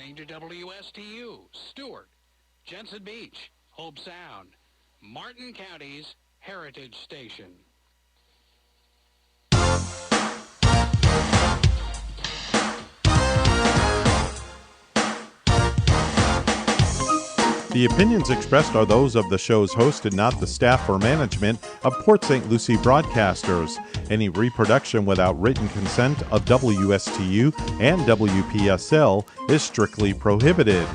listening to WSTU, Stewart, Jensen Beach, Hope Sound, Martin County's Heritage Station. The opinions expressed are those of the show's host and not the staff or management of Port St. Lucie Broadcasters. Any reproduction without written consent of WSTU and WPSL is strictly prohibited.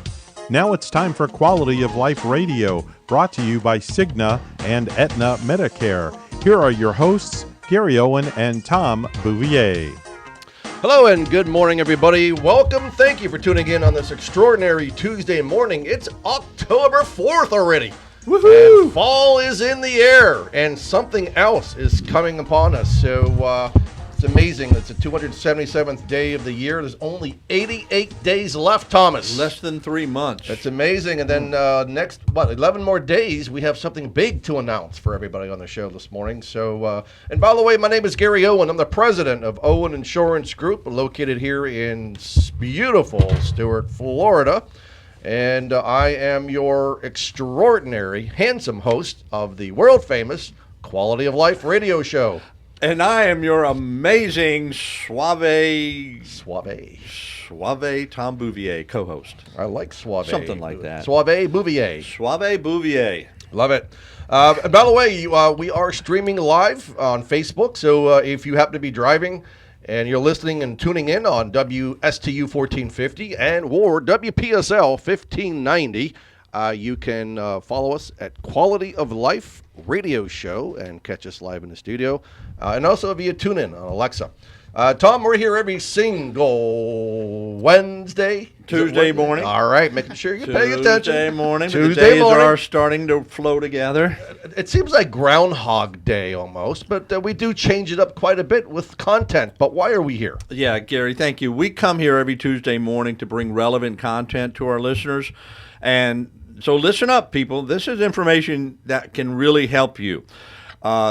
Now it's time for Quality of Life Radio, brought to you by Cigna and Aetna Medicare. Here are your hosts, Gary Owen and Tom Bouvier. Hello and good morning, everybody. Welcome. Thank you for tuning in on this extraordinary Tuesday morning. It's October 4th already. Woohoo! And fall is in the air, and something else is coming upon us. So it's amazing. It's the 277th day of the year. There's only 88 days left, Thomas. Less than 3 months. That's amazing. And then next, 11 more days, we have something big to announce for everybody on the show this morning. So, and by the way, my name is Gary Owen. I'm the president of Owen Insurance Group, located here in beautiful Stuart, Florida. And I am your extraordinary, handsome host of the world-famous Quality of Life radio show. And I am your amazing suave Tom Bouvier co-host. I like suave. Something like that. Suave Bouvier. Suave Bouvier. Love it. And by the way, we are streaming live on Facebook, so if you happen to be driving and you're listening and tuning in on WSTU 1450 and or WPSL 1590, you can follow us at Quality of Life Radio Show and catch us live in the studio, and also via TuneIn on Alexa. Tom, we're here every single Tuesday morning. All right, making sure you're paying attention. Tuesday morning. Tuesday the days morning are starting to flow together. It seems like Groundhog Day almost, but we do change it up quite a bit with content. But why are we here? Yeah, Gary, thank you. We come here every Tuesday morning to bring relevant content to our listeners. And so listen up, people. This is information that can really help you.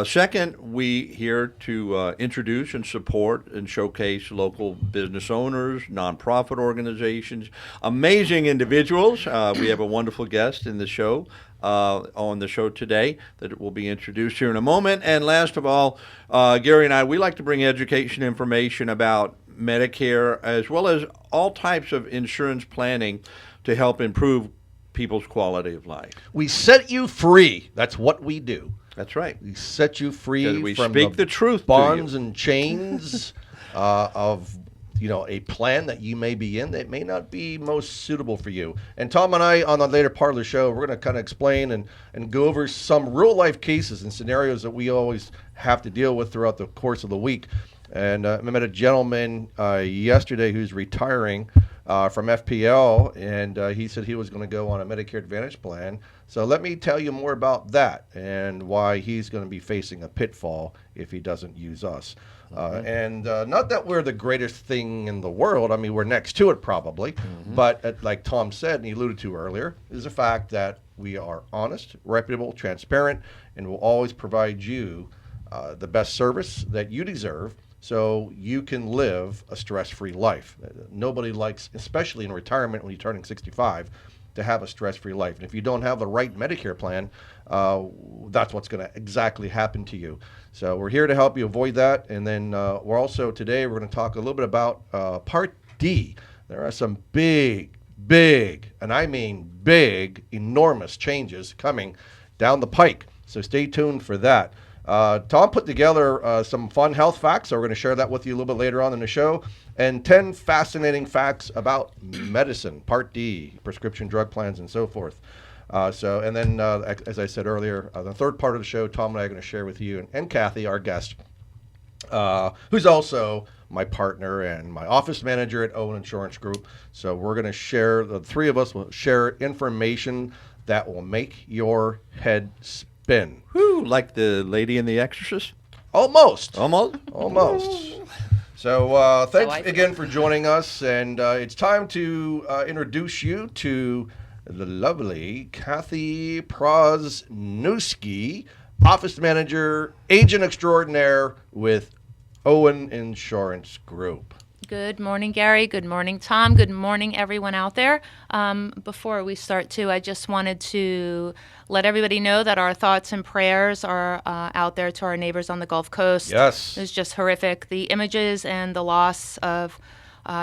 Second, we here to introduce and support and showcase local business owners, nonprofit organizations, amazing individuals. We have a wonderful guest in the show, on the show today that will be introduced here in a moment. And last of all, Gary and I, we like to bring education information about Medicare as well as all types of insurance planning to help improve people's quality of life. We set you free. That's what we do. That's right. We set you free we from speak the truth bonds and chains of a plan that you may be in that may not be most suitable for you. And Tom and I, on the later part of the show, we're going to kind of explain and go over some real life cases and scenarios that we always have to deal with throughout the course of the week. And I met a gentleman yesterday who's retiring from FPL, and he said he was going to go on a Medicare Advantage plan. So let me tell you more about that and why he's going to be facing a pitfall if he doesn't use us. And not that we're the greatest thing in the world. I mean, we're next to it probably. Mm-hmm. But like Tom said, and he alluded to earlier, is the fact that we are honest, reputable, transparent, and will always provide you the best service that you deserve, so you can live a stress-free life. Nobody likes, especially in retirement when you're turning 65, to have a stress-free life. And if you don't have the right Medicare plan, that's what's going to exactly happen to you. So we're here to help you avoid that. And then we're also today, we're going to talk a little bit about Part D. There are some big, and I mean big, enormous changes coming down the pike. So stay tuned for that. Tom put together some fun health facts, so we're going to share that with you a little bit later on in the show, and 10 fascinating facts about medicine, Part D, prescription drug plans, and so forth. And then, as I said earlier, the third part of the show, Tom and I are going to share with you, and Kathy, our guest, who's also my partner and my office manager at Owen Insurance Group. So we're going to share, the three of us will share information that will make your head spin. Whew, like the lady in The Exorcist? Almost. Almost. So thanks again for joining us, and it's time to introduce you to the lovely Kathy Prosnewski, office manager, agent extraordinaire with Owen Insurance Group. Good morning, Gary. Good morning, Tom. Good morning, everyone out there. Before we start, too, I just wanted to let everybody know that our thoughts and prayers are out there to our neighbors on the Gulf Coast. Yes. It's just horrific. The images and the loss of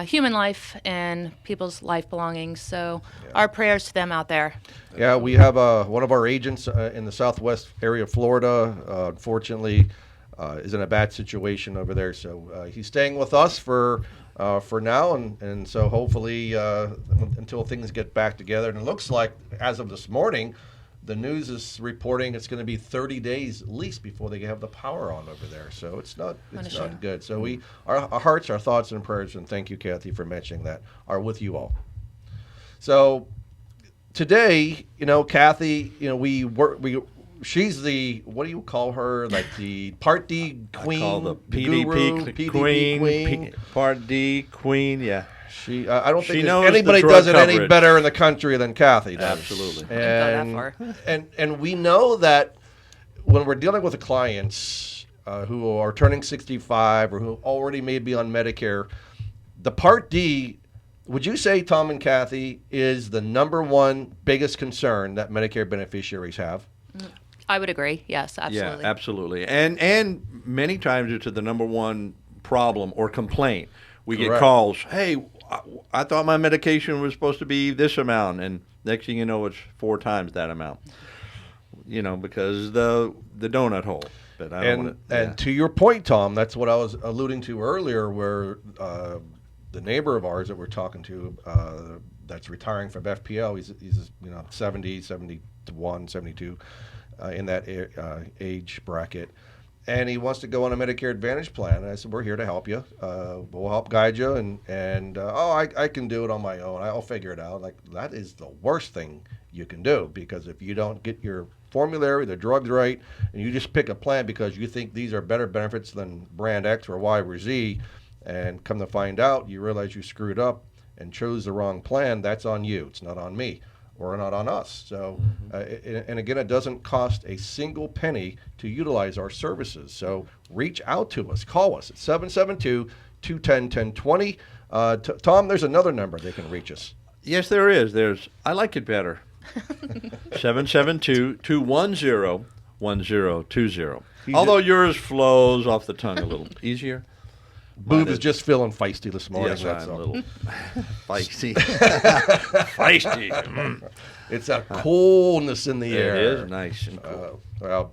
human life and people's life belongings. So our prayers to them out there. Yeah, we have one of our agents in the southwest area of Florida, unfortunately, is in a bad situation over there. So he's staying with us for now, and so hopefully until things get back together. And it looks like, as of this morning, the news is reporting it's going to be 30 days at least before they have the power on over there. So it's not good. So our hearts, our thoughts, and prayers, and thank you, Kathy, for mentioning that, are with you all. So today, Kathy, she's the, what do you call her? Like the Part D queen, I call the PDP queen, Part D queen. Yeah, I don't think knows anybody the does it drug any coverage. better in the country than Kathy does. Absolutely. And we know that when we're dealing with the clients who are turning 65 or who already may be on Medicare, the Part D, would you say, Tom and Kathy, is the number one biggest concern that Medicare beneficiaries have? I would agree. Yes, absolutely. Yeah, absolutely. And many times it's the number one problem or complaint. We get Correct. calls, hey, I thought my medication was supposed to be this amount, and next thing you know, it's 4 times that amount. Because the donut hole. But I don't want to. And to your point, Tom, that's what I was alluding to earlier, where the neighbor of ours that we're talking to, that's retiring from FPL, he's 70, 71, 72, in that age bracket. And he wants to go on a Medicare Advantage plan. And I said, we're here to help you. We'll help guide you. And I can do it on my own. I'll figure it out. Like, that is the worst thing you can do, because if you don't get your formulary, the drugs right, and you just pick a plan because you think these are better benefits than brand X or Y or Z, and come to find out, you realize you screwed up and chose the wrong plan, that's on you. It's not on me. Or not on us. So, and again, it doesn't cost a single penny to utilize our services. So reach out to us. Call us at 772-210-1020. Tom, there's another number they can reach us. Yes, there is. I like it better. 772-210-1020. Although yours flows off the tongue a little easier. Boob is just feeling feisty this morning. Yes, that's I'm all. a little feisty. Feisty. It's a coolness in the air. It is nice and cool. Well,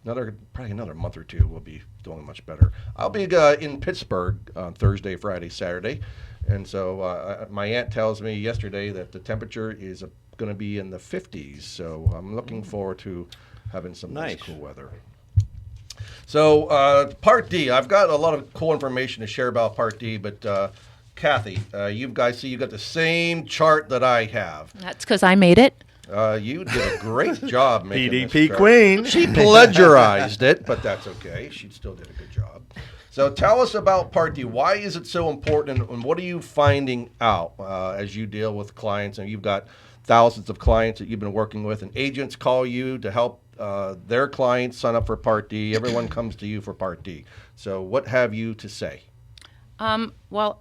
probably another month or two, we'll be doing much better. I'll be in Pittsburgh on Thursday, Friday, Saturday. And so my aunt tells me yesterday that the temperature is going to be in the 50s. So I'm looking forward to having some nice cool weather. So Part D, I've got a lot of cool information to share about Part D, but Kathy, you guys see you got the same chart that I have. That's because I made it. You did a great job making PDP this chart. queen. She plagiarized it, but that's okay. She still did a good job. So tell us about Part D. Why is it so important, and what are you finding out as you deal with clients? And you've got thousands of clients that you've been working with, and agents call you to help their clients sign up for Part D. Everyone comes to you for Part D. So what have you to say? Well,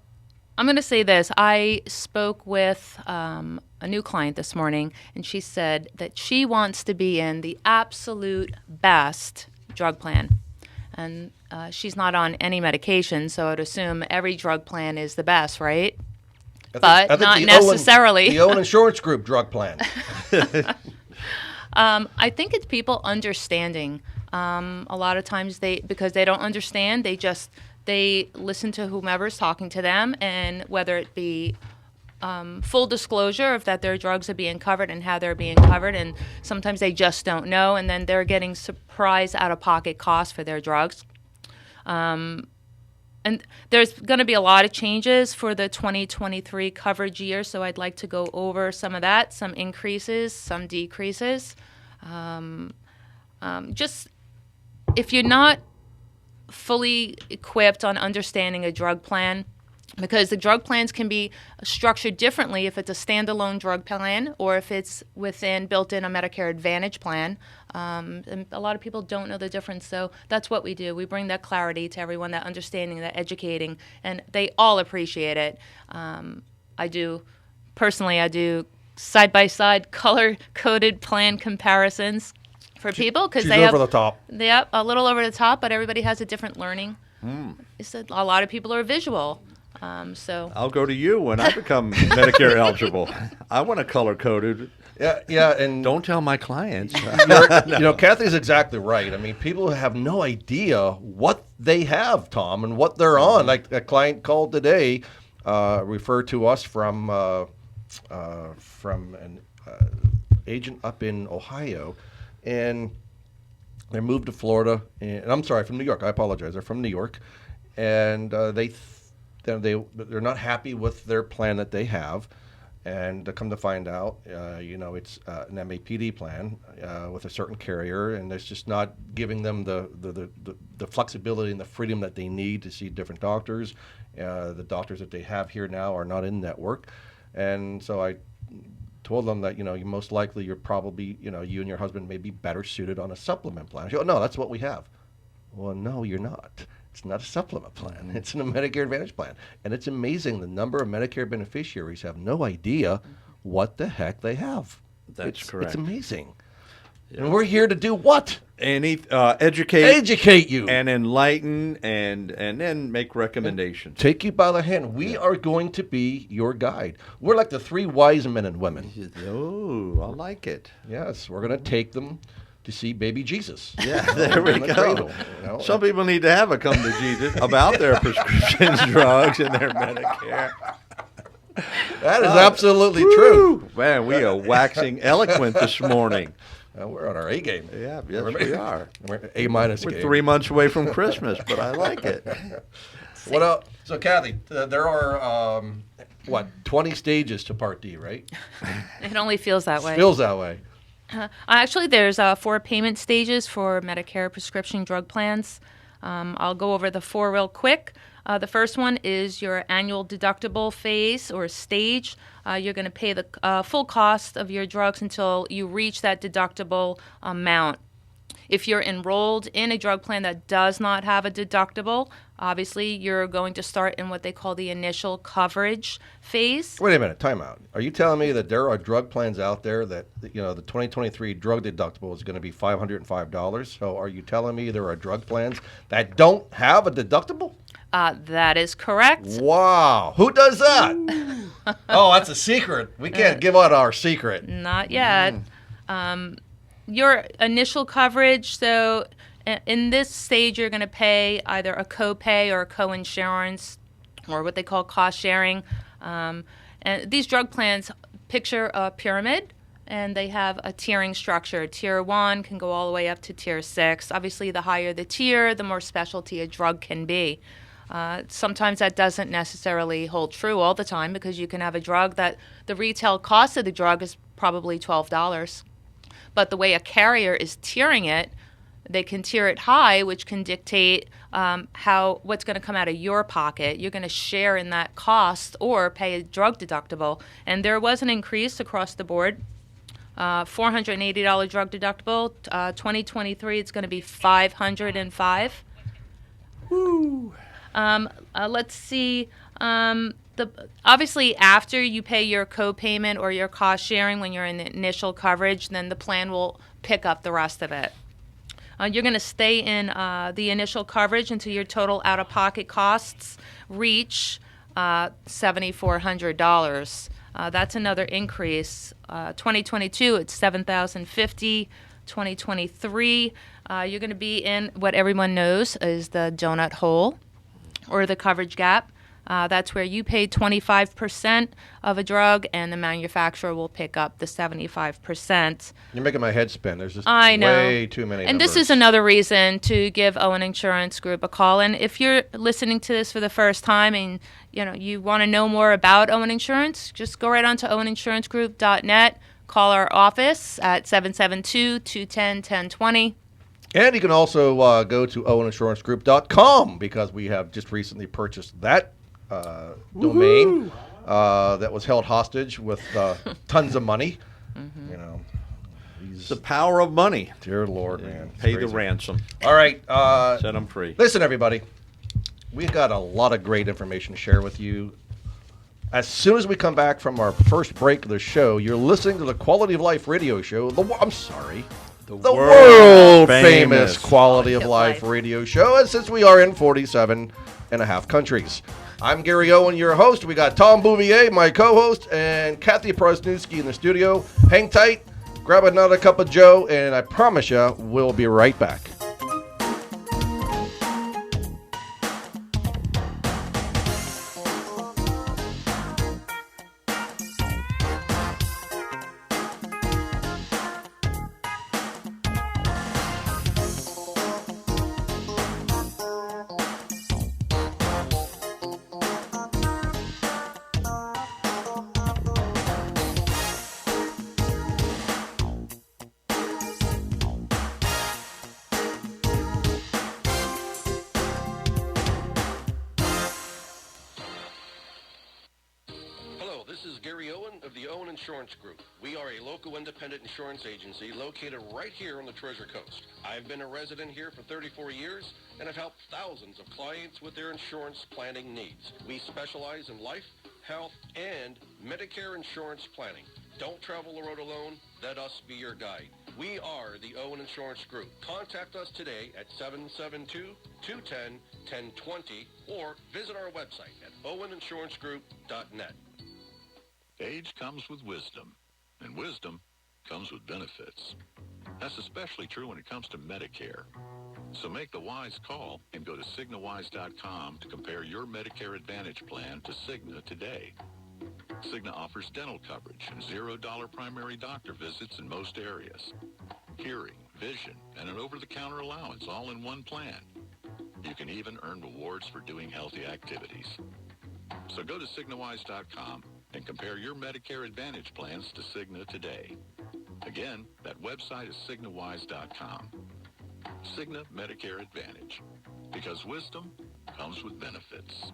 I'm going to say this. I spoke with a new client this morning, and she said that she wants to be in the absolute best drug plan. And she's not on any medication, so I'd assume every drug plan is the best, right? I think not necessarily. The Owen Insurance Group drug plan. I think it's people understanding. A lot of times because they don't understand, they listen to whomever's talking to them, and whether it be full disclosure of that their drugs are being covered and how they're being covered, and sometimes they just don't know, and then they're getting surprise out-of-pocket costs for their drugs. And there's going to be a lot of changes for the 2023 coverage year, so I'd like to go over some of that, some increases, some decreases. Just if you're not fully equipped on understanding a drug plan, because the drug plans can be structured differently if it's a standalone drug plan or if it's built in a Medicare Advantage plan. And a lot of people don't know the difference, so that's what we do. We bring that clarity to everyone, that understanding, that educating, and they all appreciate it. I do side-by-side color-coded plan comparisons for people because they over the top. Yep, a little over the top, but everybody has a different learning. A lot of people are visual. So I'll go to you when I become Medicare eligible. I want a color-coded. Yeah, and Don't tell my clients. Kathy's exactly right. I mean, people have no idea what they have, Tom, and what they're on. Like a client called today, referred to us from an agent up in Ohio, and they moved to Florida. And I'm sorry, from New York. I apologize. They're from New York, and they're not happy with their plan that they have. And to come to find out, it's an MAPD plan with a certain carrier, and it's just not giving them the flexibility and the freedom that they need to see different doctors. The doctors that they have here now are not in network, and so I told them that you most likely you're probably you and your husband may be better suited on a supplement plan. She goes, no, that's what we have. Well, no, you're not. It's not a supplement plan. It's in a Medicare Advantage plan. And it's amazing the number of Medicare beneficiaries have no idea what the heck they have. That's correct. It's amazing. Yeah. And we're here to do what? Educate you. And enlighten and then make recommendations. Take you by the hand. We are going to be your guide. We're like the three wise men and women. Oh, I like it. Yes, we're going to take them to see baby Jesus. Yeah, there we go. Cradle, Some people need to have a come to Jesus about their prescription drugs and their Medicare. That is absolutely true. Man, we are waxing eloquent this morning. We're on our A game. Yeah, yes, we are. We're A minus. We're 3 months away from Christmas, but I like it. What else? So, Kathy, there are 20 stages to Part D, right? It only feels that way. Feels that way. Actually, there's 4 payment stages for Medicare prescription drug plans. I'll go over the 4 real quick. The first one is your annual deductible phase or stage. You're going to pay the full cost of your drugs until you reach that deductible amount. If you're enrolled in a drug plan that does not have a deductible, obviously you're going to start in what they call the initial coverage phase. Wait a minute, time out. Are you telling me that there are drug plans out there that, the 2023 drug deductible is going to be $505? So are you telling me there are drug plans that don't have a deductible? That is correct. Wow. Who does that? Oh, that's a secret. We can't give out our secret. Not yet. Your initial coverage, so in this stage, you're going to pay either a copay or a co-insurance or what they call cost sharing. And these drug plans picture a pyramid, and they have a tiering structure. Tier 1 can go all the way up to Tier 6. Obviously, the higher the tier, the more specialty a drug can be. Sometimes that doesn't necessarily hold true all the time because you can have a drug that the retail cost of the drug is probably $12. But the way a carrier is tiering it, they can tier it high, which can dictate what's going to come out of your pocket. You're going to share in that cost or pay a drug deductible. And there was an increase across the board. $480 drug deductible. 2023, it's going to be $505. Woo! Let's see. Obviously, after you pay your co-payment or your cost sharing when you're in the initial coverage, then the plan will pick up the rest of it. You're going to stay in the initial coverage until your total out-of-pocket costs reach $7,400. That's another increase. 2022, it's $7,050. 2023, you're going to be in what everyone knows is the donut hole or the coverage gap. That's where you pay 25% of a drug and the manufacturer will pick up the 75%. You're making my head spin. There's just I know. way too many And numbers. this is another reason to give Owen Insurance Group a call. And if you're listening to this for the first time and you want to know more about Owen Insurance, just go right on to oweninsurancegroup.net. Call our office at 772-210-1020. And you can also go to oweninsurancegroup.com because we have just recently purchased that domain that was held hostage with tons of money. You know, It's the power of money. dear Lord, man. It's Pay the crazy. ransom. All right. Set them free. Listen, everybody. We've got a lot of great information to share with you. As soon as we come back from our first break of the show, you're listening to the Quality of Life radio show. The world famous Quality of Life radio show. And since we are in 47 and a half countries, I'm Gary Owen, your host. We got Tom Bouvier, my co-host, and Kathy Prosnewski in the studio. Hang tight, grab another cup of Joe, and I promise you, we'll be right back. This is Gary Owen of the Owen Insurance Group. We are a local independent insurance agency located right here on the Treasure Coast. I've been a resident here for 34 years and have helped thousands of clients with their insurance planning needs. We specialize in life, health, and Medicare insurance planning. Don't travel the road alone. Let us be your guide. We are the Owen Insurance Group. Contact us today at 772-210-1020 or visit our website at oweninsurancegroup.net. Age comes with wisdom, and wisdom comes with benefits. That's especially true when it comes to Medicare. So make the wise call and go to CignaWise.com to compare your Medicare Advantage plan to Cigna today. Cigna offers dental coverage and $0 primary doctor visits in most areas, hearing, vision, and an over-the-counter allowance all in one plan. You can even earn rewards for doing healthy activities. So go to CignaWise.com and compare your Medicare Advantage plans to Cigna today. Again, that website is CignaWise.com. Cigna Medicare Advantage, because wisdom comes with benefits.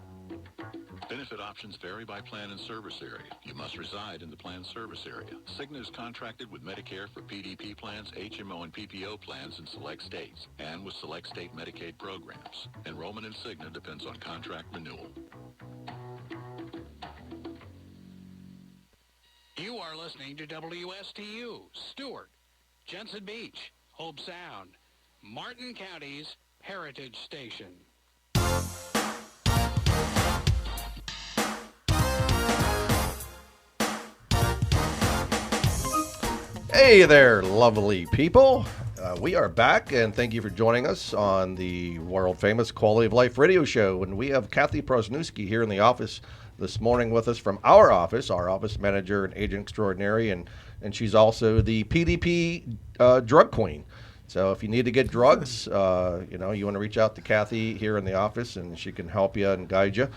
Benefit options vary by plan and service area. You must reside in the plan service area. Cigna is contracted with Medicare for PDP plans, HMO, and PPO plans in select states, and with select state Medicaid programs. Enrollment in Cigna depends on contract renewal. You are listening to WSTU, Stewart, Jensen Beach, Hope Sound, Martin County's Heritage Station. Hey there, lovely people. We are back, and thank you for joining us on the world-famous Quality of Life radio show. And we have Kathy Prosnewski here in the office this morning with us from our office manager and agent extraordinary, and she's also the PDP drug queen. So if you need to get drugs, you want to reach out to Kathy here in the office, and she can help you and guide you.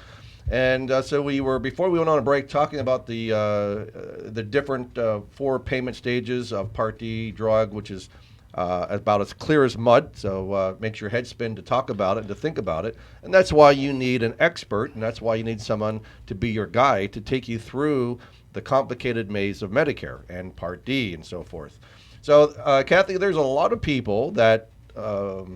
And so we were, before we went on a break, talking about the different 4 payment stages of Part D drug, which is about as clear as mud. So makes your head spin to talk about it and to think about it. And that's why you need an expert, and that's why you need someone to be your guide to take you through the complicated maze of Medicare and Part D and so forth. So, Kathy, there's a lot of people that are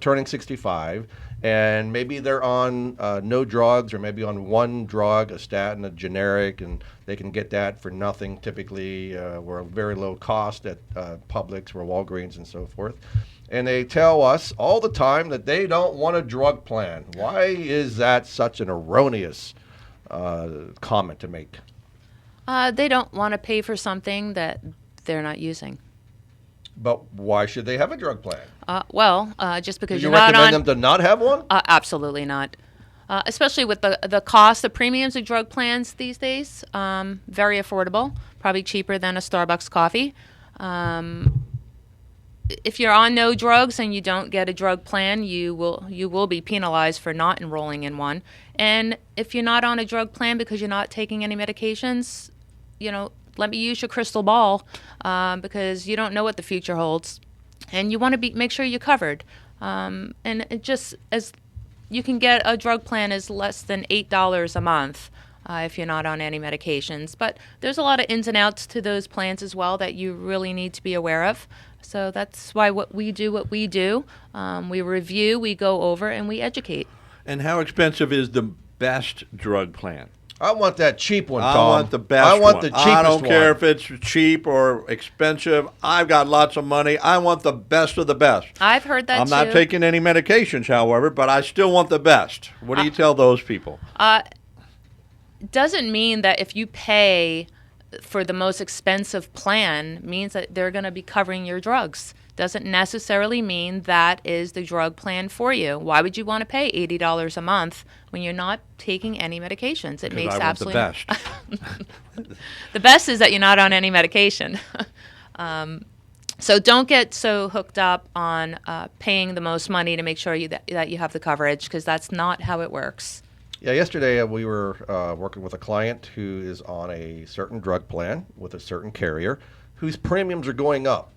turning 65, and maybe they're on no drugs, or maybe on one drug, a statin, a generic, and they can get that for nothing typically. We're very low cost at Publix, or Walgreens, and so forth. And they tell us all the time that they don't want a drug plan. Why is that such an erroneous comment to make? They don't want to pay for something that they're not using. But why should they have a drug plan? Just because Do you're you not recommend on, them to not have one? Absolutely not. Especially with the cost, the premiums of drug plans these days, very affordable, probably cheaper than a Starbucks coffee. If you're on no drugs and you don't get a drug plan, you will be penalized for not enrolling in one. And if you're not on a drug plan because you're not taking any medications, let me use your crystal ball, because you don't know what the future holds, and you want to make sure you're covered. And it just, as you can get a drug plan as less than $8 a month if you're not on any medications. But there's a lot of ins and outs to those plans as well that you really need to be aware of. So that's why what we do. We review, we go over, and we educate. And how expensive is the best drug plan? I want that cheap one, Tom. I want the best I want one. the cheapest I don't care one. if it's cheap or expensive. I've got lots of money. I want the best of the best. I've heard that I'm too. not taking any medications, however, but I still want the best. What do you tell those people? Doesn't mean that if you pay for the most expensive plan means that they're going to be covering your drugs. Doesn't necessarily mean that is the drug plan for you. Why would you want to pay $80 a month when you're not taking any medications? It makes I want absolutely the best. The best is that you're not on any medication. So don't get so hooked up on paying the most money to make sure that you have the coverage, because that's not how it works. Yeah, yesterday we were working with a client who is on a certain drug plan with a certain carrier whose premiums are going up,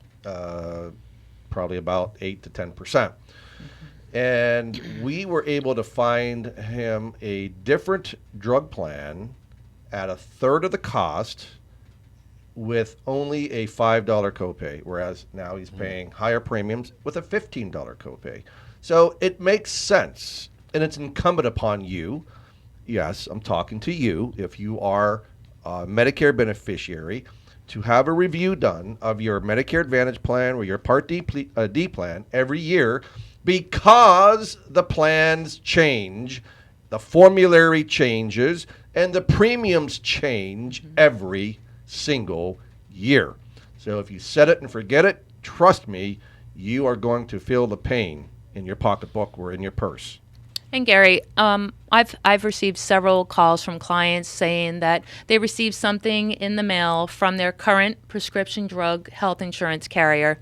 probably about 8 to 10%. And we were able to find him a different drug plan at a third of the cost with only a $5 copay, whereas now he's paying higher premiums with a $15 copay. So it makes sense, and it's incumbent upon you. Yes, I'm talking to you. If you are a Medicare beneficiary, to have a review done of your Medicare Advantage plan or your Part D plan every year, because the plans change, the formulary changes, and the premiums change every single year. So if you set it and forget it, trust me, you are going to feel the pain in your pocketbook or in your purse. And Gary, I've received several calls from clients saying that they received something in the mail from their current prescription drug health insurance carrier,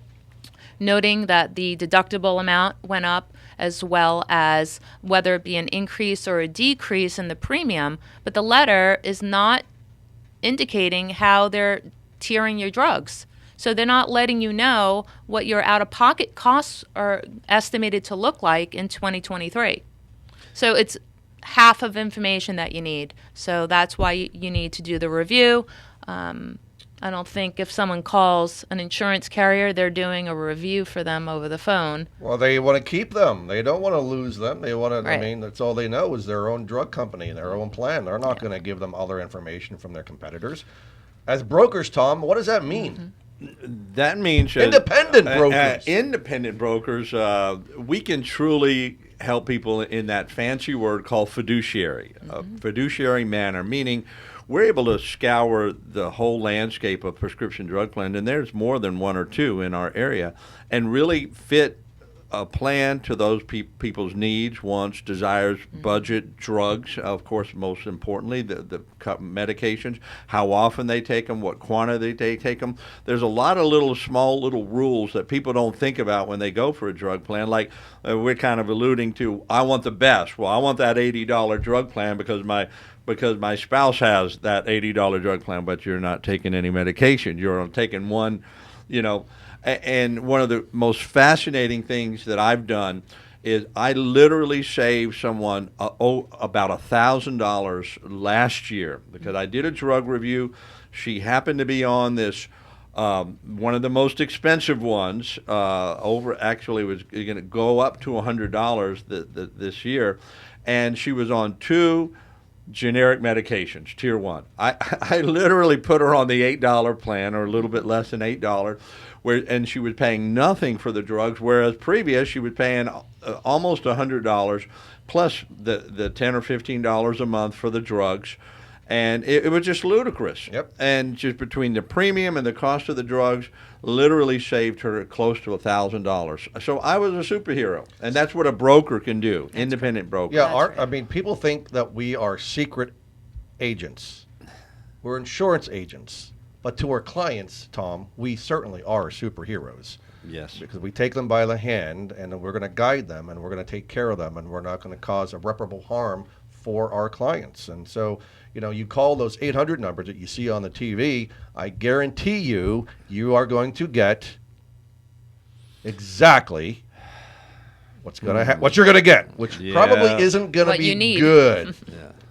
noting that the deductible amount went up, as well as whether it be an increase or a decrease in the premium, but the letter is not indicating how they're tiering your drugs. So they're not letting you know what your out-of-pocket costs are estimated to look like in 2023. So it's half of information that you need. So that's why you need to do the review. I don't think if someone calls an insurance carrier, they're doing a review for them over the phone. Well, they want to keep them. They don't want to lose them. They want to, Right. I mean, that's all they know is their own drug company and their own plan. They're not going to give them other information from their competitors. As brokers, Tom, what does that mean? That means Independent brokers. Independent brokers. We can truly help people in that fancy word called fiduciary, a fiduciary manner, meaning we're able to scour the whole landscape of prescription drug plans, and there's more than one or two in our area, and really fit a plan to those people's needs, wants, desires, budget, drugs, of course, most importantly, the medications, how often they take them, what quantity they take them. There's a lot of small little rules that people don't think about when they go for a drug plan, like we're kind of alluding to, I want the best. Well, I want that $80 drug plan because my spouse has that $80 drug plan, but you're not taking any medication. You're taking one, And one of the most fascinating things that I've done is I literally saved someone about $1,000 last year because I did a drug review. She happened to be on this one of the most expensive ones. Actually was going to go up to $100 this year, and she was on 2 generic medications, tier 1. I literally put her on the $8 plan, or a little bit less than $8, and she was paying nothing for the drugs, whereas previous she was paying almost $100 plus the $10 or $15 a month for the drugs. And it was just ludicrous. Yep. And just between the premium and the cost of the drugs, literally saved her close to $1,000. So I was a superhero, and that's what a broker can do, independent broker. Yeah, people think that we are secret agents. We're insurance agents. But to our clients, Tom, we certainly are superheroes. Yes. Because we take them by the hand, and we're going to guide them, and we're going to take care of them, and we're not going to cause irreparable harm for our clients. And so, you call those 800 numbers that you see on the TV, I guarantee you are going to get exactly What you're gonna get, which probably isn't gonna What you be need. good.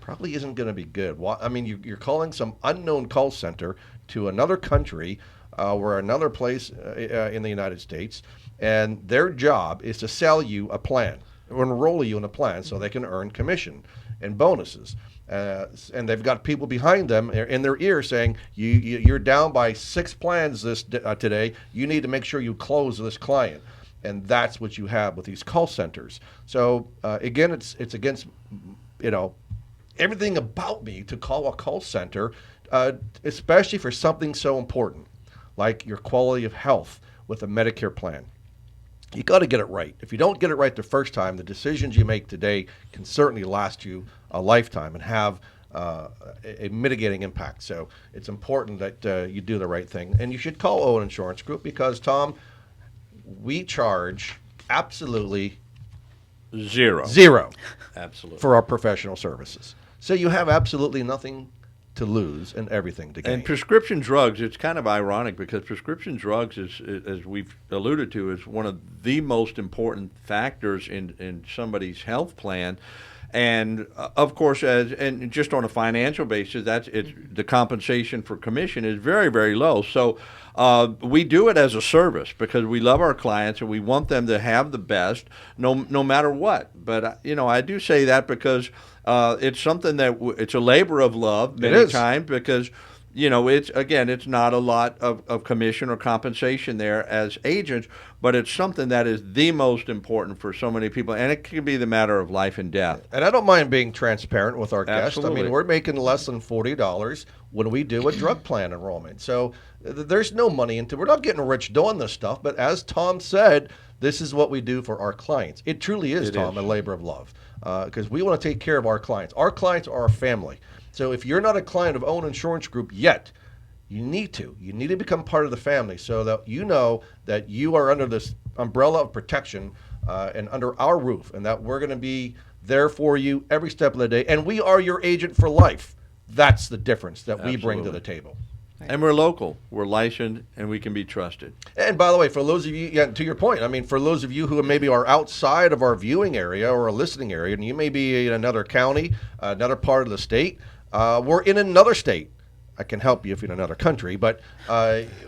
Probably isn't gonna be good. I mean, you're calling some unknown call center to another country or another place in the United States, and their job is to sell you a plan or enroll you in a plan so they can earn commission and bonuses. And they've got people behind them in their ear saying, you're down by 6 plans today. You need to make sure you close this client. And that's what you have with these call centers. So again, it's against, everything about me to call a call center, especially for something so important like your quality of health with a Medicare plan. You got to get it right. If you don't get it right the first time, the decisions you make today can certainly last you a lifetime and have a mitigating impact. So it's important that you do the right thing. And you should call Owen Insurance Group because, Tom, we charge absolutely zero Absolutely. for our professional services. So you have absolutely nothing to lose and everything to gain. And prescription drugs, it's kind of ironic because prescription drugs, is, as we've alluded to, is one of the most important factors in somebody's health plan. And of course, and just on a financial basis, the compensation for commission is very, very low. So we do it as a service because we love our clients and we want them to have the best, no matter what. But I do say that because it's something that it's a labor of love many times because. It's not a lot of commission or compensation there as agents, but it's something that is the most important for so many people, and it can be the matter of life and death. And I don't mind being transparent with our guests. Absolutely. I mean, we're making less than $40 when we do a drug plan enrollment. So there's no money into it. We're not getting rich doing this stuff, but as Tom said, this is what we do for our clients. It truly is, Tom, a labor of love because we want to take care of our clients. Our clients are our family. So if you're not a client of Owen Insurance Group yet, you need to. You need to become part of the family so that you know that you are under this umbrella of protection and under our roof, and that we're going to be there for you every step of the day. And we are your agent for life. That's the difference that we bring to the table. And we're local. We're licensed, and we can be trusted. And by the way, for those of you, to your point, I mean, for those of you who maybe are outside of our viewing area or a listening area, and you may be in another county, another part of the state, we're in another state. I can help you if you're in another country, but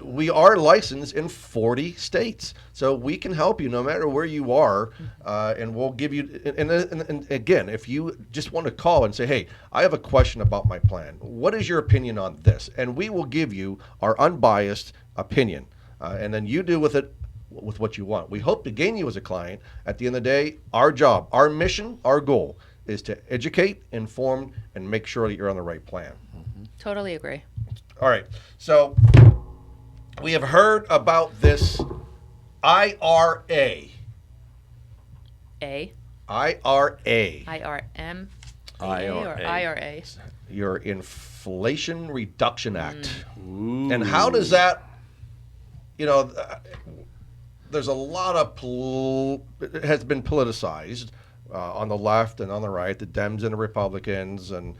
we are licensed in 40 states. So we can help you no matter where you are, and we'll give you, and again, if you just want to call and say, hey, I have a question about my plan. What is your opinion on this? And we will give you our unbiased opinion, and then you do with it with what you want. We hope to gain you as a client. At the end of the day, our job, our mission, our goal is to educate, inform, and make sure that you're on the right plan. Totally agree. All right. So we have heard about this IRA. A. IRA. IRM. IRA. Or IRA. Your Inflation Reduction Act. And how does that, there's a lot of, it has been politicized on the left and on the right, the Dems and the Republicans, and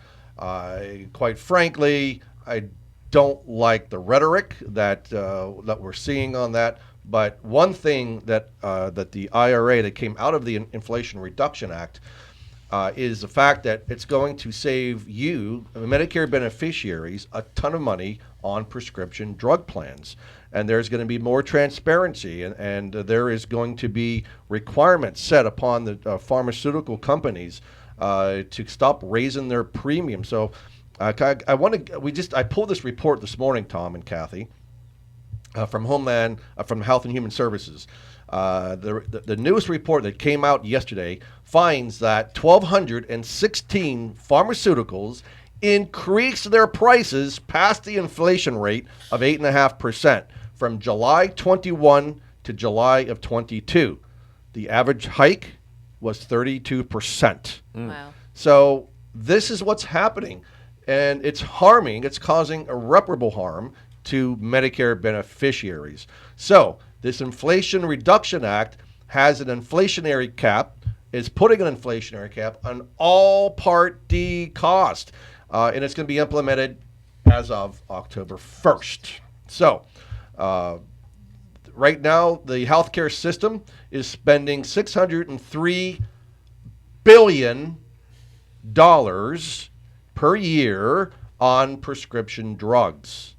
quite frankly, I don't like the rhetoric that we're seeing on that. But one thing that the IRA that came out of the Inflation Reduction Act is the fact that it's going to save you, Medicare beneficiaries, a ton of money on prescription drug plans. And there's going to be more transparency, and there is going to be requirements set upon the pharmaceutical companies to stop raising their premium. So I pulled this report this morning, Tom and Kathy, from from Health and Human Services. The newest report that came out yesterday finds that 1,216 pharmaceuticals increased their prices past the inflation rate of 8.5% from July 21 to July of 22. The average hike was 32%. Wow. So this is what's happening, and it's causing irreparable harm to Medicare beneficiaries. So this Inflation Reduction Act has an inflationary cap, is putting an inflationary cap on all Part D cost, and it's going to be implemented as of October 1st. So right now, the healthcare system is spending $603 billion per year on prescription drugs.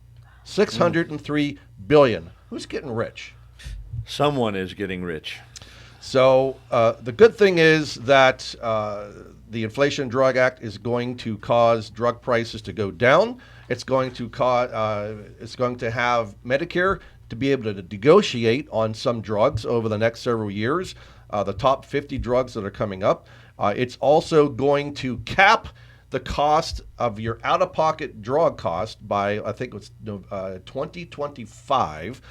$603 billion. Who's getting rich? Someone is getting rich. So the good thing is that the Inflation Drug Act is going to cause drug prices to go down. It's going to have Medicare to be able to negotiate on some drugs over the next several years. The top 50 drugs that are coming up. It's also going to cap the cost of your out-of-pocket drug cost by, I think it was 2025.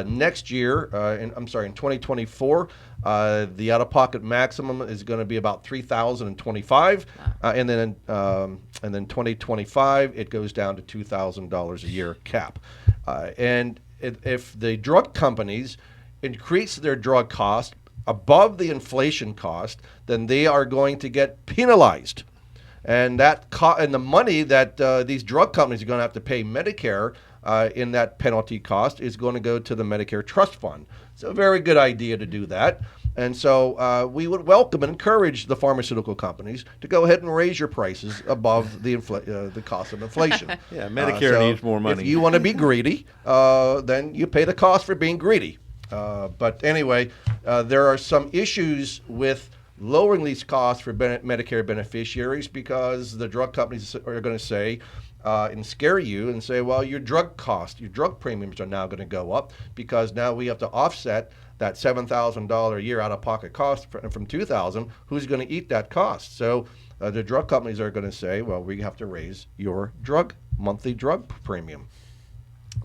Next year, in 2024, the out-of-pocket maximum is going to be about $3,025, and then 2025 it goes down to $2,000 a year cap. And if the drug companies increase their drug cost above the inflation cost, then they are going to get penalized. And and the money that these drug companies are going to have to pay Medicare in that penalty cost is going to go to the Medicare Trust Fund. It's a very good idea to do that. And so we would welcome and encourage the pharmaceutical companies to go ahead and raise your prices above the cost of inflation. Yeah, Medicare needs more money. If you want to be greedy, then you pay the cost for being greedy. But anyway, there are some issues with lowering these costs for Medicare beneficiaries because the drug companies are going to say and scare you and say, well, your drug premiums are now going to go up because now we have to offset that $7,000 a year out-of-pocket cost from $2,000. Who's going to eat that cost? So the drug companies are going to say, well, we have to raise your monthly drug premium.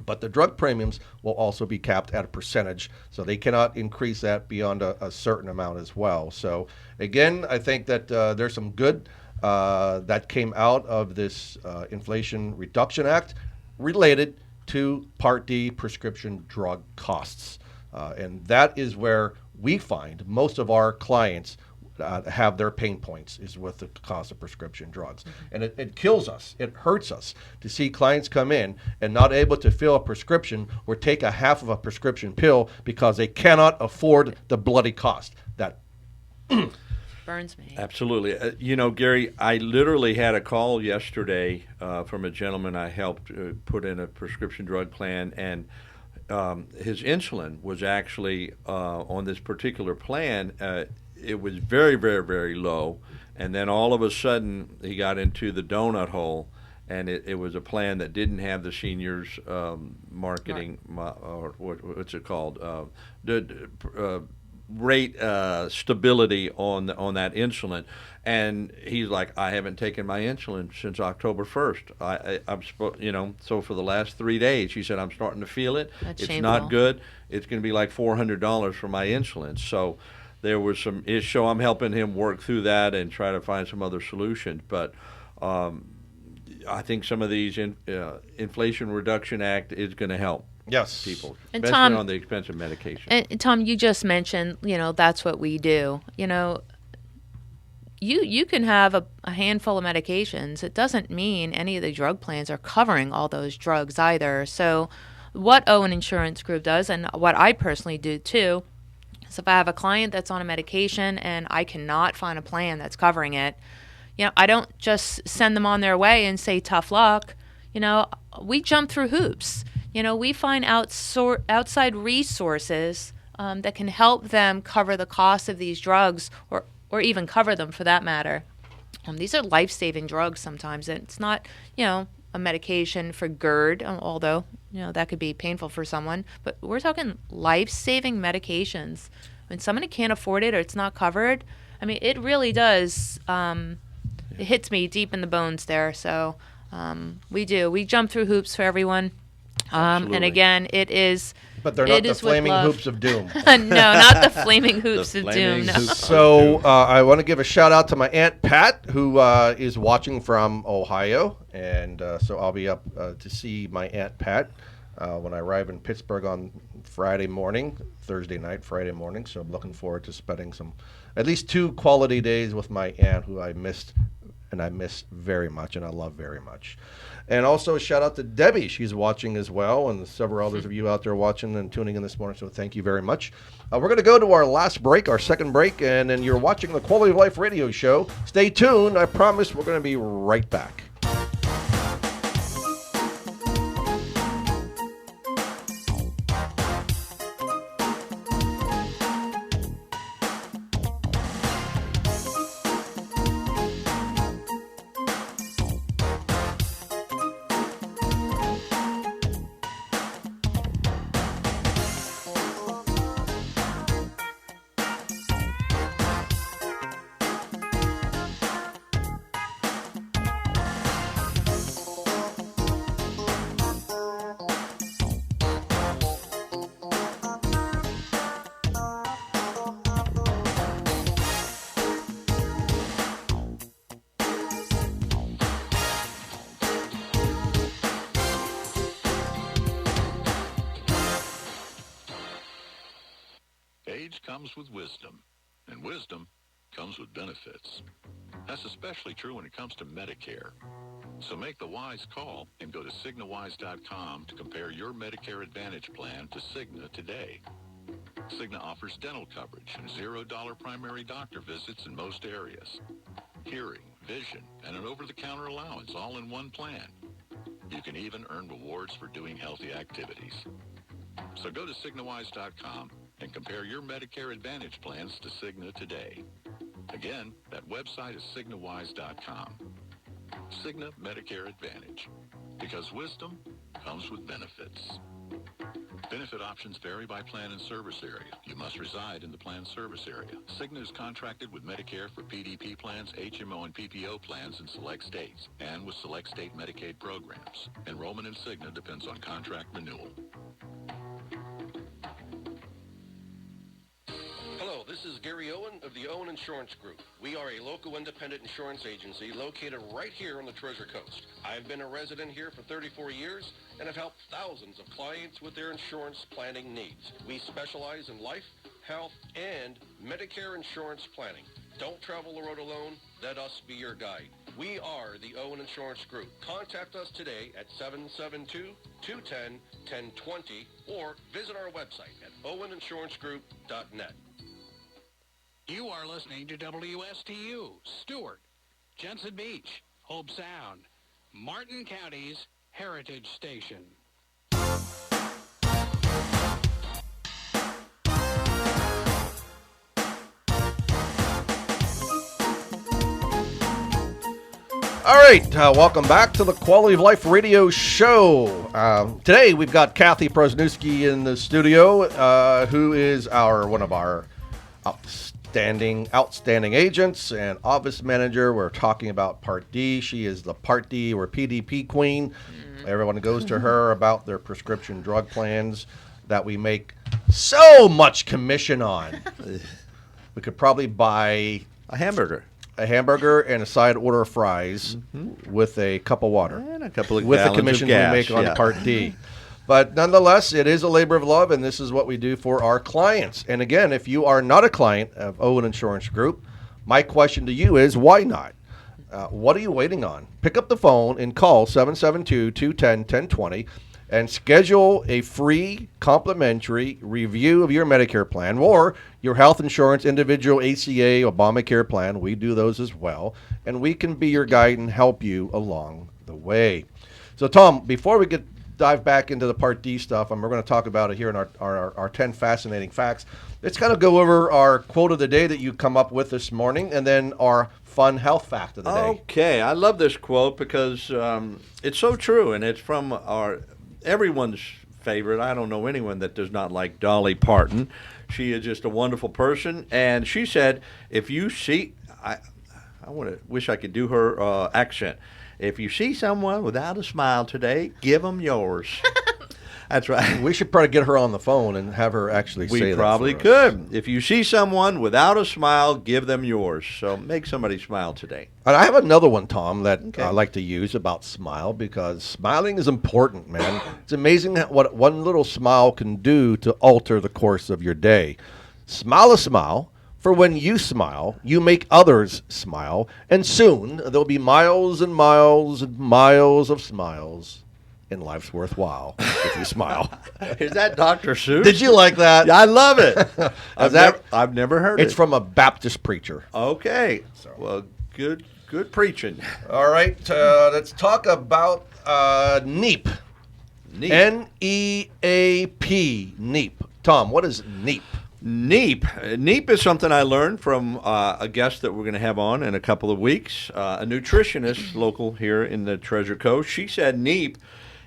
But the drug premiums will also be capped at a percentage, so they cannot increase that beyond a certain amount as well. So again, I think that there's some good that came out of this Inflation Reduction Act related to Part D prescription drug costs. And that is where we find most of our clients have their pain points is with the cost of prescription drugs. And it kills us. It hurts us to see clients come in and not able to fill a prescription or take a half of a prescription pill because they cannot afford the bloody cost. That burns me. Absolutely. Gary, I literally had a call yesterday from a gentleman I helped put in a prescription drug plan, and his insulin was actually on this particular plan. It was very, very, very low, and then all of a sudden he got into the donut hole, and it was a plan that didn't have the seniors marketing, or what's it called, rate stability on that insulin. And he's like, I haven't taken my insulin since October 1st. I'm so for the last 3 days, he said, I'm starting to feel it. That's it's shameful. not good. It's going to be like $400 for my insulin. So there was some issue. I'm helping him work through that and try to find some other solutions. But I think some of these Inflation Reduction Act is going to help. Yes. People, And especially Tom, on the expensive medication. And Tom, you just mentioned, that's what we do. You can have a handful of medications. It doesn't mean any of the drug plans are covering all those drugs either. So what Owen Insurance Group does, and what I personally do too, is if I have a client that's on a medication and I cannot find a plan that's covering it, I don't just send them on their way and say tough luck. We jump through hoops. We find outside resources that can help them cover the cost of these drugs, or even cover them for that matter. These are life-saving drugs sometimes. It's not, a medication for GERD, although, that could be painful for someone. But we're talking life-saving medications. When somebody can't afford it or it's not covered, it really does, it hits me deep in the bones there. So we do. We jump through hoops for everyone. And again, it is. But they're not the flaming hoops of doom. No, not the flaming hoops of doom. No. So I want to give a shout out to my Aunt Pat, who is watching from Ohio. And so I'll be up to see my Aunt Pat when I arrive in Pittsburgh on Thursday night, Friday morning. So I'm looking forward to spending at least 2 quality days with my aunt, who I missed and I miss very much, and I love very much. And also a shout out to Debbie. She's watching as well, and several others of you out there watching and tuning in this morning, so thank you very much. We're going to go to our last break, our second break, and then you're watching the Quality of Life radio show. Stay tuned. I promise we're going to be right back. Age comes with wisdom, and wisdom comes with benefits. That's especially true when it comes to Medicare. So make the wise call and go to CignaWise.com to compare your Medicare Advantage plan to Cigna today. Cigna offers dental coverage and $0 primary doctor visits in most areas. Hearing, vision, and an over-the-counter allowance all in one plan. You can even earn rewards for doing healthy activities. So go to CignaWise.com and compare your Medicare Advantage plans to Cigna today. Again, that website is CignaWise.com. Cigna Medicare Advantage. Because wisdom comes with benefits. Benefit options vary by plan and service area. You must reside in the plan service area. Cigna is contracted with Medicare for PDP plans, HMO, and PPO plans in select states, and with select state Medicaid programs. Enrollment in Cigna depends on contract renewal. Hello, this is Gary Owen of the Owen Insurance Group. We are a local independent insurance agency located right here on the Treasure Coast. I've been a resident here for 34 years and have helped thousands of clients with their insurance planning needs. We specialize in life, health, and Medicare insurance planning. Don't travel the road alone. Let us be your guide. We are the Owen Insurance Group. Contact us today at 772-210-1020 or visit our website at oweninsurancegroup.net. You are listening to WSTU, Stewart, Jensen Beach, Hope Sound, Martin County's Heritage Station. All right, welcome back to the Quality of Life radio show. Today we've got Kathy Prosnewski in the studio, who is one of our outstanding agents and office manager. We're talking about Part D. She is the Part D or PDP queen. Everyone goes to her about their prescription drug plans that we make so much commission on. We could probably buy A hamburger. and a side order of fries with a cup of water. And a couple of with the gallons of commissions gas, we make on yeah. Part D. But nonetheless, it is a labor of love, and this is what we do for our clients. And again, if you are not a client of Owen Insurance Group, my question to you is, why not? What are you waiting on? Pick up the phone and call 772-210-1020 and schedule a free complimentary review of your Medicare plan or your health insurance, individual ACA, Obamacare plan. We do those as well, and we can be your guide and help you along the way. So, Tom, before we dive back into the Part D stuff, and we're going to talk about it here in our 10 fascinating facts, let's kind of go over our quote of the day that you come up with this morning, and then our fun health fact of the day. Okay, I love this quote because it's so true, and it's from everyone's favorite. I don't know anyone that does not like Dolly Parton. She is just a wonderful person, and she said, if you see, I wish I could do her accent. If you see someone without a smile today, give them yours. That's right. We should probably get her on the phone and have her actually say that. We probably for us. could. If you see someone without a smile, give them yours. So make somebody smile today. And I have another one, Tom, that Okay. I like to use about smile, because smiling is important, man. It's amazing what one little smile can do to alter the course of your day. Smile a smile, For when you smile, you make others smile, and soon there'll be miles and miles and miles of smiles, and life's worthwhile if you smile. Is that Dr. Seuss? Did you like that? Yeah, I love it. that- I've never heard it. It's from a Baptist preacher. Okay. Well, good preaching. All right, let's talk about NEAP. Neep. N-E-A-P, NEAP. Tom, what is NEAP? Neep. Neep is something I learned from a guest that we're going to have on in a couple of weeks, a nutritionist local here in the Treasure Coast. She said Neep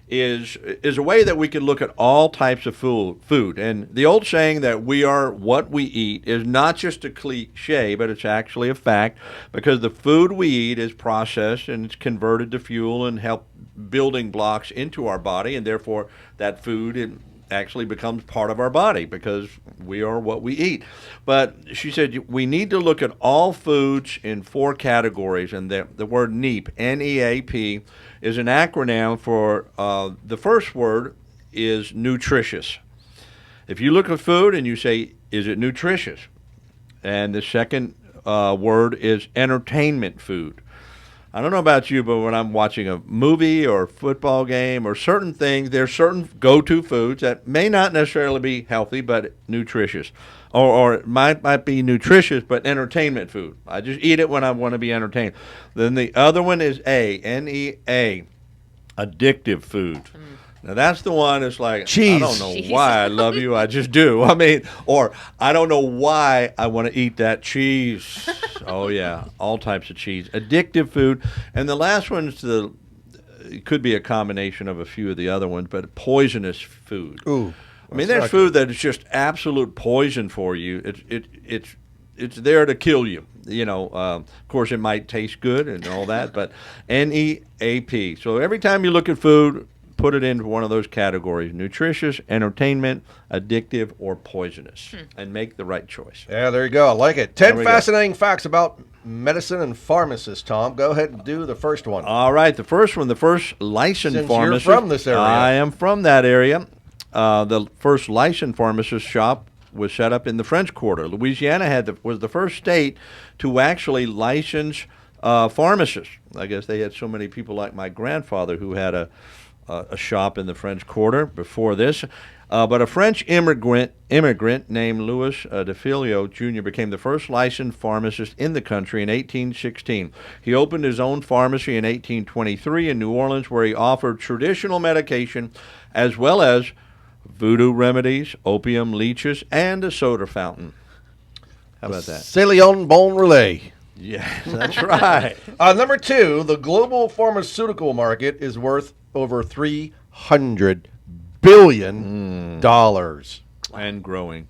is a way that we can look at all types of food. And the old saying that we are what we eat is not just a cliche, but it's actually a fact, because the food we eat is processed and it's converted to fuel and help building blocks into our body, and therefore that food actually becomes part of our body because we are what we eat. But she said we need to look at all foods in 4 categories, and the word NEAP, N-E-A-P, is an acronym for the first word is nutritious. If you look at food and you say, is it nutritious? And the second word is entertainment food. I don't know about you, but when I'm watching a movie or a football game or certain things, there's certain go-to foods that may not necessarily be healthy, but nutritious. Or it might be nutritious, but entertainment food. I just eat it when I want to be entertained. Then the other one is N-E-A, addictive food. Now, that's the one that's like, Cheese. I don't know why I love you, I just do. I mean, or I don't know why I want to eat that cheese. Oh, yeah, all types of cheese. Addictive food. And the last one's it could be a combination of a few of the other ones, but poisonous food. Ooh. I mean, there's food that is just absolute poison for you. It's there to kill you. You know, of course, it might taste good and all that, but N-E-A-P. So every time you look at food, put it into one of those categories: nutritious, entertainment, addictive, or poisonous, and make the right choice. Yeah, there you go. I like it. 10 There we go. fascinating facts about medicine and pharmacists, Tom. Go ahead and do the first one. All right, the first licensed Since pharmacist. you're from this area. I am from that area. The first licensed pharmacist shop was set up in the French Quarter. Louisiana was the first state to actually license pharmacists. I guess they had so many people like my grandfather who had a shop in the French Quarter before this. But a French immigrant named Louis Defilio Jr. became the first licensed pharmacist in the country in 1816. He opened his own pharmacy in 1823 in New Orleans, where he offered traditional medication as well as voodoo remedies, opium leeches, and a soda fountain. How about that? Célion Bon Relais. Yeah, that's right. Number 2, the global pharmaceutical market is worth over $300 billion. And growing.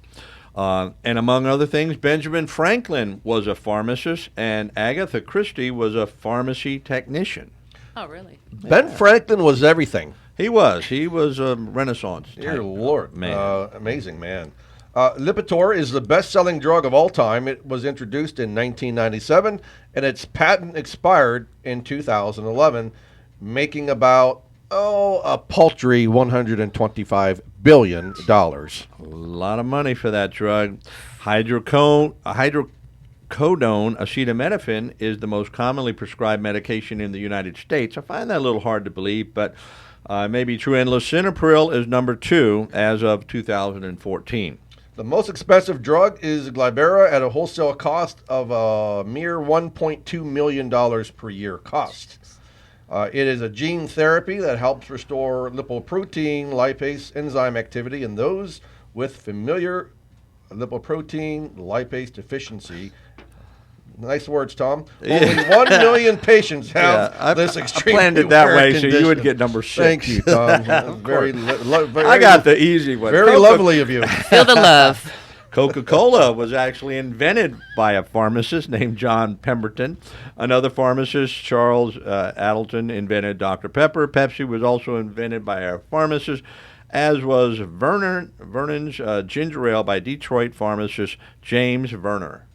And among other things, Benjamin Franklin was a pharmacist, and Agatha Christie was a pharmacy technician. Oh, really? Ben Franklin was everything. He was a Renaissance Dear type Lord. man. Amazing man. Lipitor is the best-selling drug of all time. It was introduced in 1997, and its patent expired in 2011, making about, a paltry $125 billion. A lot of money for that drug. Hydrocodone acetaminophen is the most commonly prescribed medication in the United States. I find that a little hard to believe, but it may be true. And lisinopril is number 2 as of 2014. The most expensive drug is Glybera at a wholesale cost of a mere $1.2 million per year cost. It is a gene therapy that helps restore lipoprotein lipase enzyme activity in those with familiar lipoprotein lipase deficiency. Nice words, Tom. Only 1 million patients have this extreme. I planned it that way so you would get number 6. Thank you, Tom. very, I got the easy one. Very lovely of you. Feel the love. Coca-Cola was actually invented by a pharmacist named John Pemberton. Another pharmacist, Charles Addleton, invented Dr. Pepper. Pepsi was also invented by a pharmacist, as was Vernon's ginger ale by Detroit pharmacist James Verner.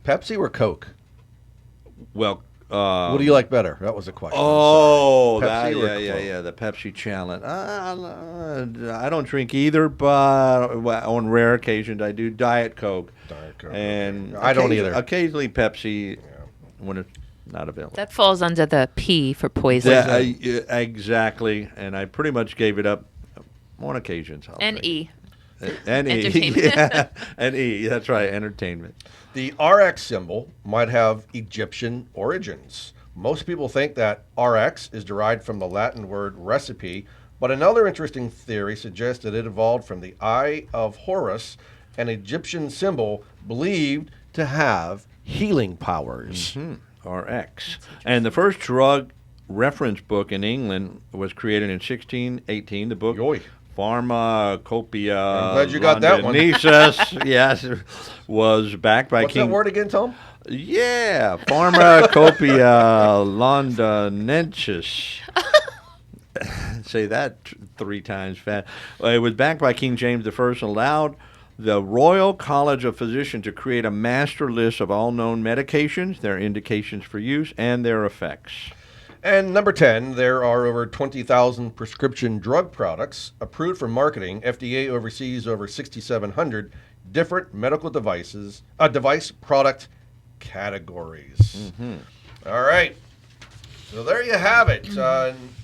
Pepsi or Coke? Well, What do you like better? That was a question. Oh, Pepsi or yeah, the Pepsi challenge. I don't drink either, but on rare occasions I do Diet Coke. Diet Coke. And I don't either. Occasionally Pepsi when it's not available. That falls under the P for poison. Exactly, and I pretty much gave it up on occasions. And E. And E. Entertainment. Yeah, and E. That's right, entertainment. The RX symbol might have Egyptian origins. Most people think that RX is derived from the Latin word recipe, but another interesting theory suggests that it evolved from the Eye of Horus, an Egyptian symbol believed to have healing powers. RX. And the first drug reference book in England was created in 1618. The book Yoy. Pharmacopoeia. I'm glad you got that one. Londonesis, yes, was backed by What's King. that word again, Tom? Yeah, Pharmacopoeia Londonensis. Say that 3 times fast. It was backed by King James I and allowed the Royal College of Physicians to create a master list of all known medications, their indications for use, and their effects. And number 10, there are over 20,000 prescription drug products approved for marketing. FDA oversees over 6,700 different medical device product categories. All right. So there you have it.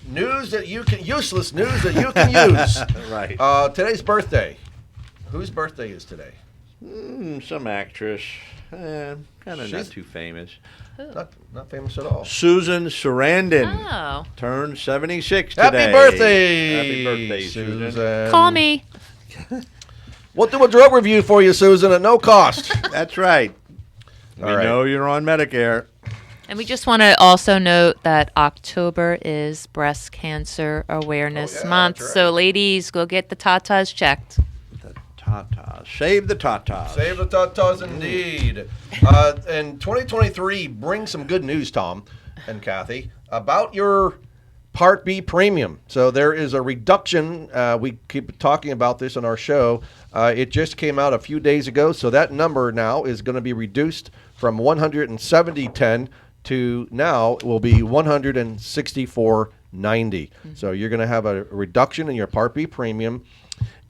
News that you can, useless news that you can use. Right. Today's birthday. Whose birthday is today? Some actress, kind of not too famous. Not famous at all. Susan Sarandon Oh. turned 76 today. Happy birthday! Happy birthday, Susan. Call me. We'll do a drug review for you, Susan, at no cost. That's right. We All right. know you're on Medicare. And we just want to also note that October is Breast Cancer Awareness Month. that's right. So, ladies, go get the tatas checked. The tatas. Save the tatas. Save the tatas indeed. And 2023 brings some good news, Tom and Kathy, about your Part B premium. So there is a reduction. We keep talking about this on our show. It just came out a few days ago. So that number now is going to be reduced from $170.10 to now it will be $164.90. So you're going to have a reduction in your Part B premium,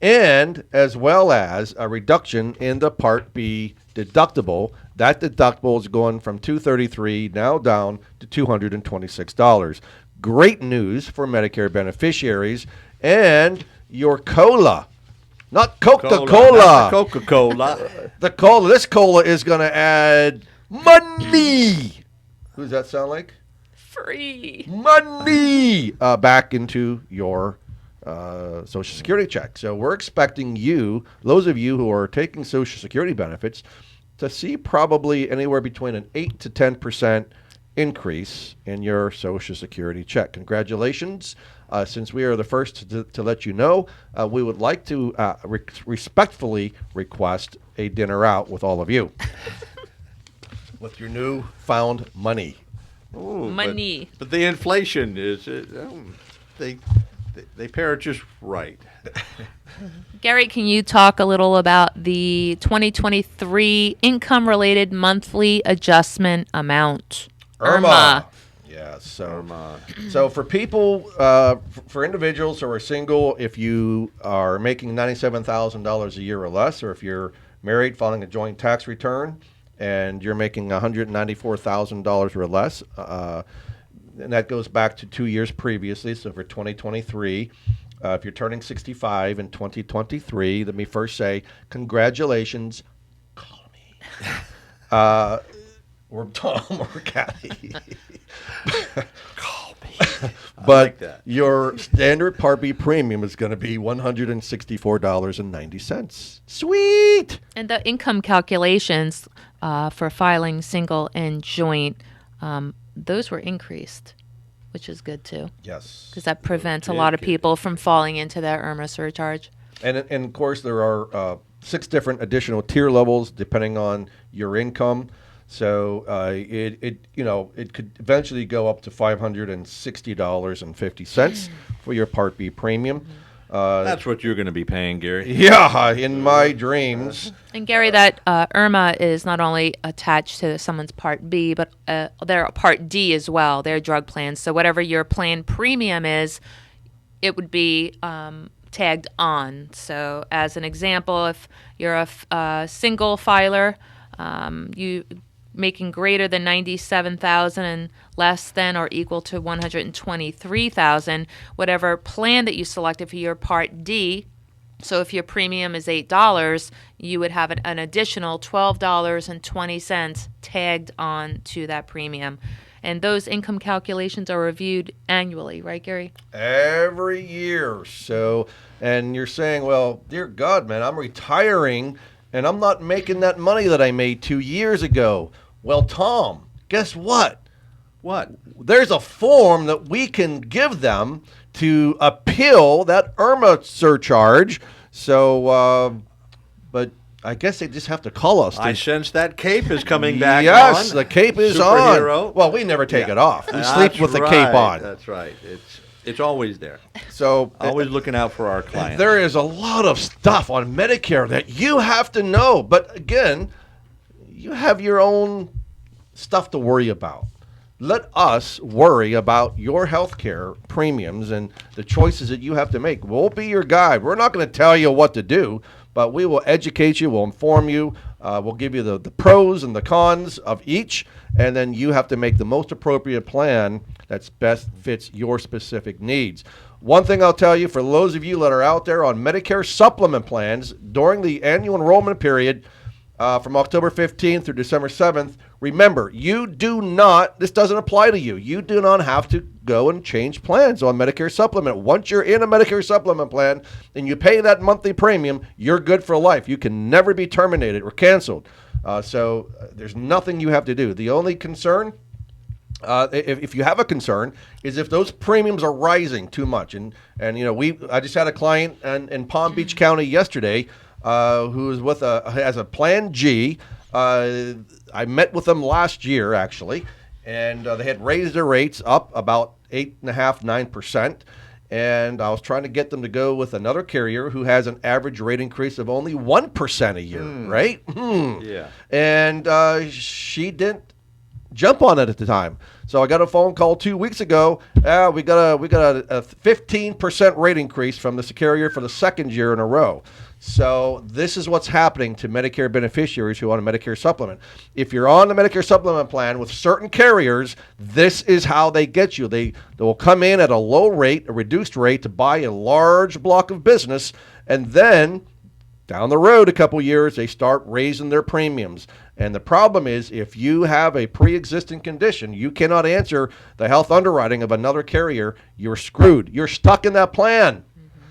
and as well as a reduction in the Part B deductible. That deductible is going from $233 now down to $226. Great news for Medicare beneficiaries and your cola. Not Coca-Cola. Not Coca-Cola. The cola. This cola is going to add money. Who does that sound like? Free. Money back into your Social Security check. So we're expecting you, those of you who are taking Social Security benefits, to see probably anywhere between an 8 to 10% increase in your Social Security check. Congratulations. Since we are the first to let you know, we would like to respectfully request a dinner out with all of you. With your newfound money. Ooh, Money. But the inflation is, they pair it just right. Gary, can you talk a little about the 2023 income-related monthly adjustment amount? IRMA. Yeah, so for people, for individuals who are single, if you are making $97,000 a year or less, or if you're married filing a joint tax return and you're making $194,000 or less, and that goes back to 2 years previously, so for 2023, if you're turning 65 in 2023, let me first say congratulations. Call me. Or Tom or Kathy. Call me. But like that. your standard Part B premium is going to be $164.90. Sweet. And the income calculations for filing single and joint, those were increased, which is good too. Yes. Because that prevents a lot of people from falling into that IRMA surcharge. And of course, there are 6 different additional tier levels depending on your income. So it could eventually go up to $560.50 for your Part B premium. That's what you're going to be paying, Gary. Yeah, in my dreams. And Gary, that IRMA is not only attached to someone's Part B, but their Part D as well, their drug plans. So whatever your plan premium is, it would be tagged on. So as an example, if you're a single filer, you making greater than 97,000 and less than or equal to 123,000, whatever plan that you selected for your Part D. So if your premium is $8, you would have an additional $12.20 tagged on to that premium. And those income calculations are reviewed annually, right, Gary? Every year. So, and you're saying, well, dear God, man, I'm retiring and I'm not making that money that I made 2 years ago. Well, Tom, guess what? What? There's a form that we can give them to appeal that IRMA surcharge. So, but I guess they just have to call us. I sense that cape is coming back. Yes, on. the cape is Superhero. on. Well, we never take it off. We That's sleep with the cape right. on. That's right. It's always there. So Always looking out for our clients. there is a lot of stuff on Medicare that you have to know. But again, you have your own stuff to worry about. Let us worry about your health care premiums and the choices that you have to make. We'll be your guide. We're not going to tell you what to do, but we will educate you. We'll inform you. We'll give you the pros and the cons of each, and then you have to make the most appropriate plan that best fits your specific needs. One thing I'll tell you, for those of you that are out there on Medicare supplement plans during the annual enrollment period, from October 15th through December 7th, remember, this doesn't apply to you. You do not have to go and change plans on Medicare supplement. Once you're in a Medicare supplement plan and you pay that monthly premium, you're good for life. You can never be terminated or canceled. So there's nothing you have to do. The only concern, if you have a concern, is if those premiums are rising too much. And I just had a client in Palm Beach County yesterday who is has a Plan G. I met with them last year, actually, and they had raised their rates up about 8.5%, 9%. And I was trying to get them to go with another carrier who has an average rate increase of only 1% a year, right? Yeah. And she didn't jump on it at the time. So I got a phone call 2 weeks ago. We got a 15% rate increase from this carrier for the second year in a row. So this is what's happening to Medicare beneficiaries who are on a Medicare supplement. If you're on the Medicare supplement plan with certain carriers, this is how they get you. They will come in at a low rate, a reduced rate, to buy a large block of business, and then down the road a couple years, they start raising their premiums. And the problem is, if you have a pre-existing condition, you cannot answer the health underwriting of another carrier, you're screwed. You're stuck in that plan.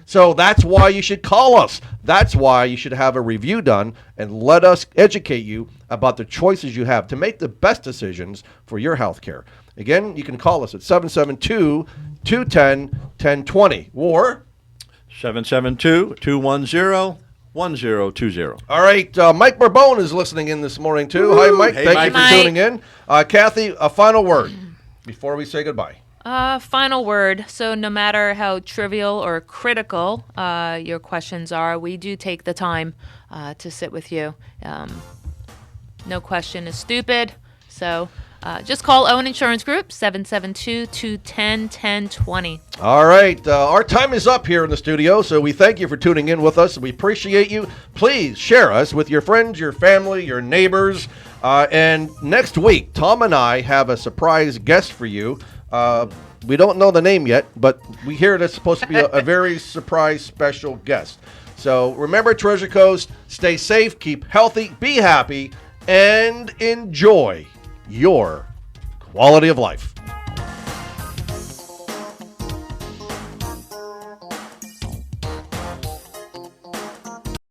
So that's why you should call us. That's why you should have a review done and let us educate you about the choices you have to make the best decisions for your health care. Again, you can call us at 772-210-1020 or 772-210-1020. All right, Mike Barbone is listening in this morning, too. Hi, Mike. Hey, Thank Mike. you for tuning in. Kathy, a final word before we say goodbye. Final word. So no matter how trivial or critical your questions are, we do take the time to sit with you. No question is stupid. So just call Owen Insurance Group, 772-210-1020. All right. Our time is up here in the studio, so we thank you for tuning in with us. We appreciate you. Please share us with your friends, your family, your neighbors. And next week, Tom and I have a surprise guest for you. We don't know the name yet, but we hear it's supposed to be a very surprise special guest. So remember, Treasure Coast, stay safe, keep healthy, be happy, and enjoy your quality of life.